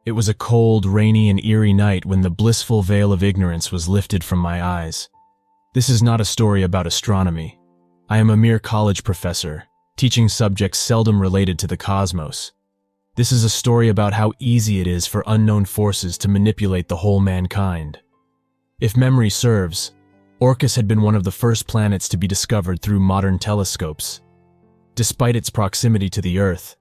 It was a cold, rainy, and eerie night when the blissful veil of ignorance was lifted from my eyes. This is not a story about astronomy. I am a mere college professor, teaching subjects seldom related to the cosmos. This is a story about how easy it is for unknown forces to manipulate the whole mankind. If memory serves, Orcus had been one of the first planets to be discovered through modern telescopes. Despite its proximity to the Earth,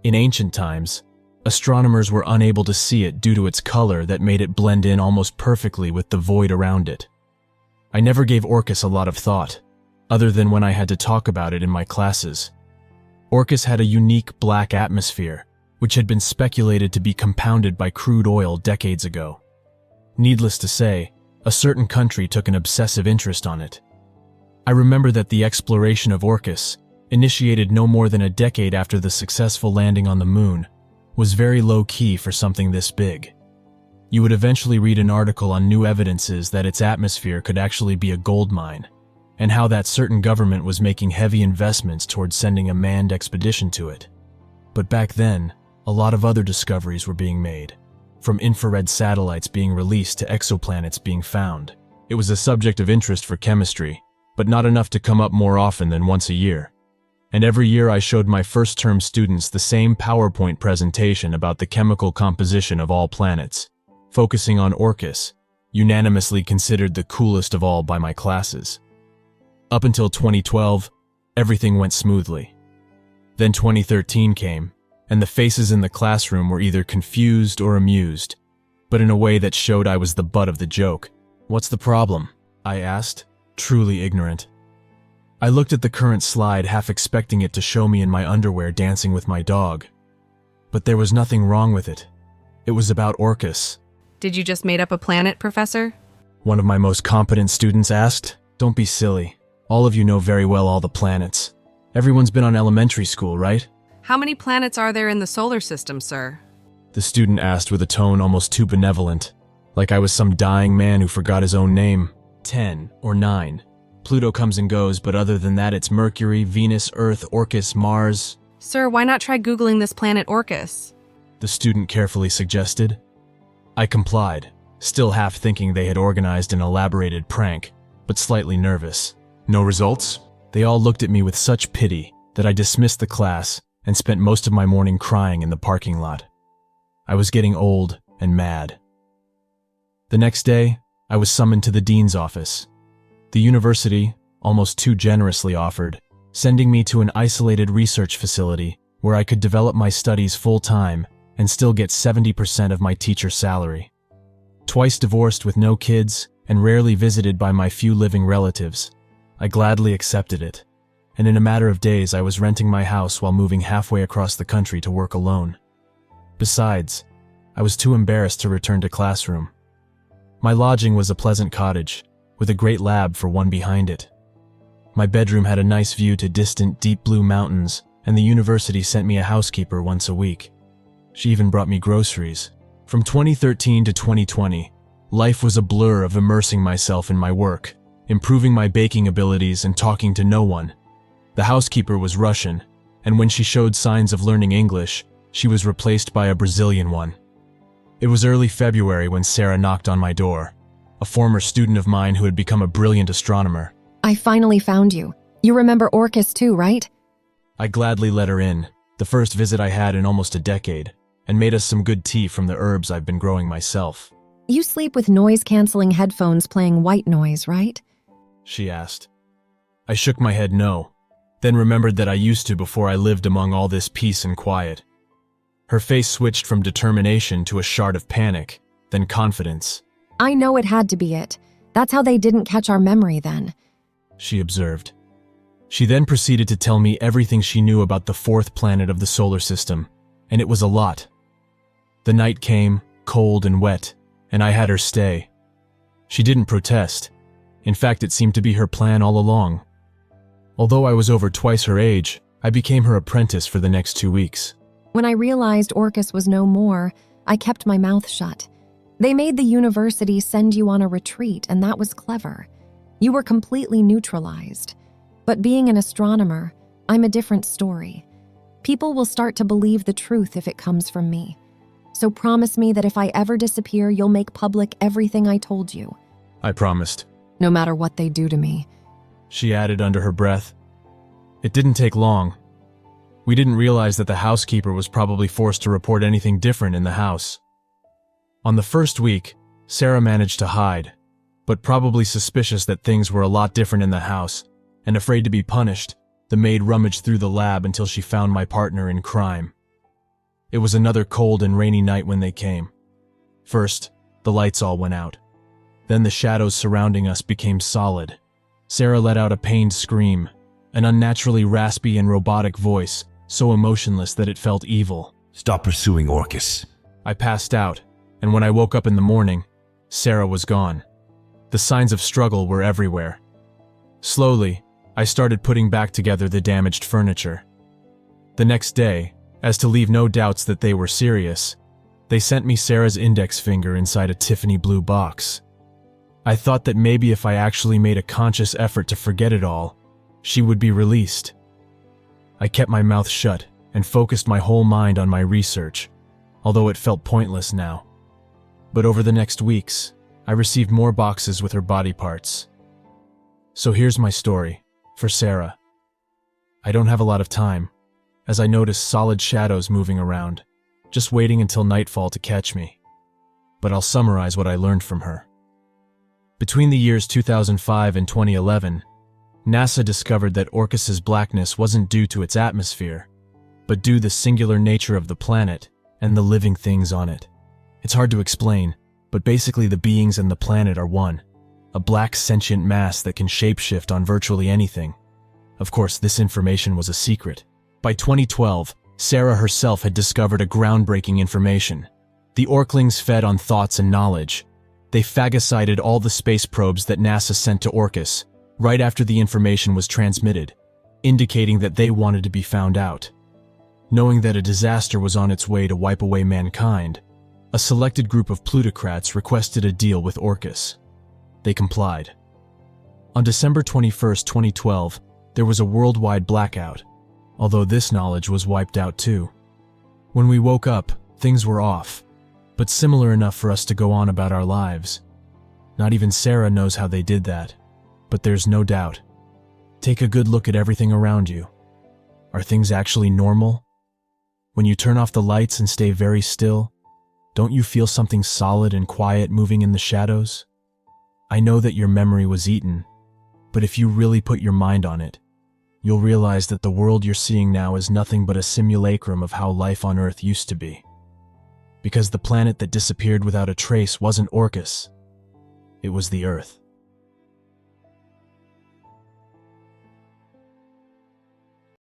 in ancient times, astronomers were unable to see it due to its color that made it blend in almost perfectly with the void around it. I never gave Orcus a lot of thought, other than when I had to talk about it in my classes. Orcus had a unique black atmosphere, which had been speculated to be compounded by crude oil decades ago. Needless to say, a certain country took an obsessive interest on it. I remember that the exploration of Orcus, initiated no more than a decade after the successful landing on the moon, was very low-key for something this big. You would eventually read an article on new evidences that its atmosphere could actually be a gold mine, and how that certain government was making heavy investments towards sending a manned expedition to it. But back then, a lot of other discoveries were being made, from infrared satellites being released to exoplanets being found. It was a subject of interest for chemistry, but not enough to come up more often than once a year. And every year I showed my first-term students the same PowerPoint presentation about the chemical composition of all planets, focusing on Orcus, unanimously considered the coolest of all by my classes. Up until 2012, everything went smoothly. Then 2013 came, and the faces in the classroom were either confused or amused, but in a way that showed I was the butt of the joke. "What's the problem?" I asked, truly ignorant. I looked at the current slide, half expecting it to show me in my underwear dancing with my dog. But there was nothing wrong with it. It was about Orcus. Did you just made up a planet, Professor? One of my most competent students asked. "Don't be silly. All of you know very well all the planets. Everyone's been on elementary school, right?" How many planets are there in the solar system, sir? The student asked with a tone almost too benevolent, like I was some dying man who forgot his own name. 10 or 9. Pluto comes and goes, but other than that it's Mercury, Venus, Earth, Orcus, Mars. Sir, why not try Googling this planet Orcus? The student carefully suggested. I complied, still half thinking they had organized an elaborated prank, but slightly nervous. No results? They all looked at me with such pity that I dismissed the class and spent most of my morning crying in the parking lot. I was getting old and mad. The next day, I was summoned to the dean's office. The university, almost too generously offered, sending me to an isolated research facility where I could develop my studies full-time and still get 70% of my teacher's salary. Twice divorced with no kids and rarely visited by my few living relatives, I gladly accepted it. And in a matter of days I was renting my house while moving halfway across the country to work alone. Besides, I was too embarrassed to return to classroom. My lodging was a pleasant cottage, with a great lab for one behind it. My bedroom had a nice view to distant deep blue mountains, and the university sent me a housekeeper once a week. She even brought me groceries. From 2013 to 2020, life was a blur of immersing myself in my work, improving my baking abilities and talking to no one. The housekeeper was Russian, and when she showed signs of learning English, she was replaced by a Brazilian one. It was early February when Sarah knocked on my door, a former student of mine who had become a brilliant astronomer. "I finally found you. You remember Orcus too, right?" I gladly let her in, the first visit I had in almost a decade, and made us some good tea from the herbs I've been growing myself. "You sleep with noise-canceling headphones playing white noise, right?" she asked. I shook my head no, then remembered that I used to before I lived among all this peace and quiet. Her face switched from determination to a shard of panic, then confidence. "I know it had to be it. That's how they didn't catch our memory then," she observed. She then proceeded to tell me everything she knew about the fourth planet of the solar system, and it was a lot. The night came, cold and wet, and I had her stay. She didn't protest. In fact, it seemed to be her plan all along. Although I was over twice her age, I became her apprentice for the next 2 weeks. When I realized Orcus was no more, I kept my mouth shut. They made the university send you on a retreat, and that was clever. You were completely neutralized. But being an astronomer, I'm a different story. People will start to believe the truth if it comes from me. So promise me that if I ever disappear, you'll make public everything I told you, I promised, no matter what they do to me. she added under her breath. It didn't take long. We didn't realize that the housekeeper was probably forced to report anything different in the house. On the first week, Sarah managed to hide, but probably suspicious that things were a lot different in the house, and afraid to be punished, the maid rummaged through the lab until she found my partner in crime. It was another cold and rainy night when they came. First, the lights all went out. Then the shadows surrounding us became solid. Sarah let out a pained scream, an unnaturally raspy and robotic voice, so emotionless that it felt evil. Stop pursuing Orcus. I passed out, and when I woke up in the morning, Sarah was gone. The signs of struggle were everywhere. Slowly, I started putting back together the damaged furniture. The next day, as to leave no doubts that they were serious, they sent me Sarah's index finger inside a Tiffany blue box. I thought that maybe if I actually made a conscious effort to forget it all, she would be released. I kept my mouth shut and focused my whole mind on my research, although it felt pointless now. But over the next weeks, I received more boxes with her body parts. So here's my story, for Sarah. I don't have a lot of time, as I noticed solid shadows moving around, just waiting until nightfall to catch me. But I'll summarize what I learned from her. Between the years 2005 and 2011, NASA discovered that Orcus's blackness wasn't due to its atmosphere, but due to the singular nature of the planet and the living things on it. It's hard to explain, but basically the beings and the planet are one, a black sentient mass that can shapeshift on virtually anything. Of course, this information was a secret. By 2012, Sarah herself had discovered a groundbreaking information. The Orklings fed on thoughts and knowledge. They phagocyted all the space probes that NASA sent to Orcus, right after the information was transmitted, indicating that they wanted to be found out. Knowing that a disaster was on its way to wipe away mankind, a selected group of plutocrats requested a deal with Orcus. They complied. On December 21, 2012, there was a worldwide blackout, although this knowledge was wiped out too. When we woke up, things were off, but similar enough for us to go on about our lives. Not even Sarah knows how they did that, but there's no doubt. Take a good look at everything around you. Are things actually normal? When you turn off the lights and stay very still, don't you feel something solid and quiet moving in the shadows? I know that your memory was eaten, but if you really put your mind on it, you'll realize that the world you're seeing now is nothing but a simulacrum of how life on Earth used to be. Because the planet that disappeared without a trace wasn't Orcus, it was the Earth.